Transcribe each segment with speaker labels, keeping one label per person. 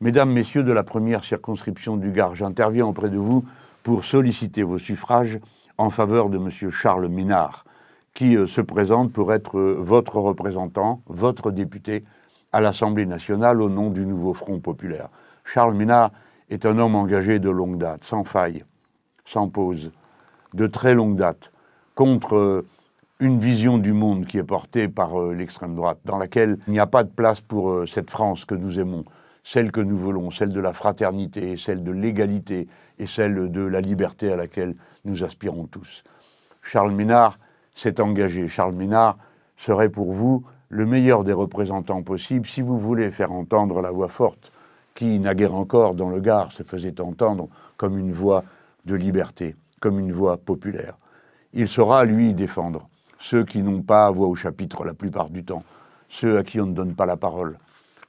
Speaker 1: Mesdames, Messieurs de la première circonscription du Gard, j'interviens auprès de vous pour solliciter vos suffrages en faveur de M. Charles Ménard, qui se présente pour être votre représentant, votre député à l'Assemblée nationale au nom du nouveau Front populaire. Charles Ménard est un homme engagé de longue date, sans faille, sans pause, de très longue date, contre une vision du monde qui est portée par l'extrême droite, dans laquelle il n'y a pas de place pour cette France que nous aimons, celle que nous voulons, celle de la fraternité, celle de l'égalité et celle de la liberté à laquelle nous aspirons tous. Charles Ménard s'est engagé. Charles Ménard serait pour vous le meilleur des représentants possibles si vous voulez faire entendre la voix forte qui, naguère encore dans le Gard, se faisait entendre comme une voix de liberté, comme une voix populaire. Il saura, lui, défendre ceux qui n'ont pas voix au chapitre la plupart du temps, ceux à qui on ne donne pas la parole,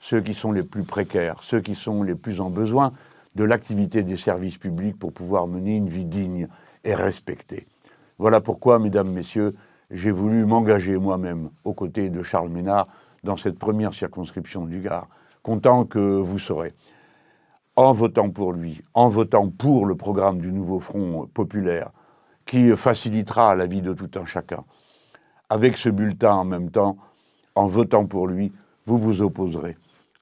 Speaker 1: ceux qui sont les plus précaires, ceux qui sont les plus en besoin de l'activité des services publics pour pouvoir mener une vie digne et respectée. Voilà pourquoi, mesdames, messieurs, j'ai voulu m'engager moi-même aux côtés de Charles Ménard dans cette première circonscription du Gard, comptant que vous saurez, en votant pour lui, en votant pour le programme du nouveau Front populaire, qui facilitera la vie de tout un chacun, avec ce bulletin en même temps, en votant pour lui, vous vous opposerez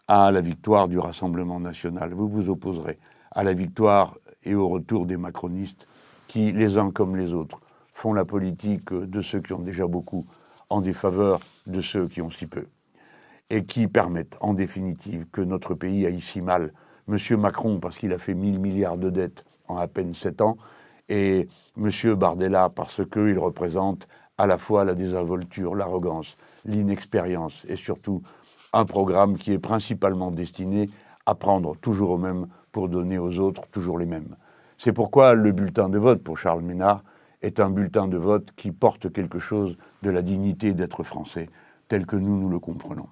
Speaker 1: à la victoire du Rassemblement national, vous vous opposerez à la victoire et au retour des macronistes qui, les uns comme les autres, font la politique de ceux qui ont déjà beaucoup en défaveur de ceux qui ont si peu, et qui permettent en définitive que notre pays aille si mal. Monsieur Macron, parce qu'il a fait 1000 milliards de dettes en à peine 7 ans, et Monsieur Bardella, parce qu'il représente à la fois la désinvolture, l'arrogance, l'inexpérience et surtout un programme qui est principalement destiné à prendre toujours aux mêmes pour donner aux autres toujours les mêmes. C'est pourquoi le bulletin de vote pour Charles Ménard est un bulletin de vote qui porte quelque chose de la dignité d'être français, tel que nous le comprenons.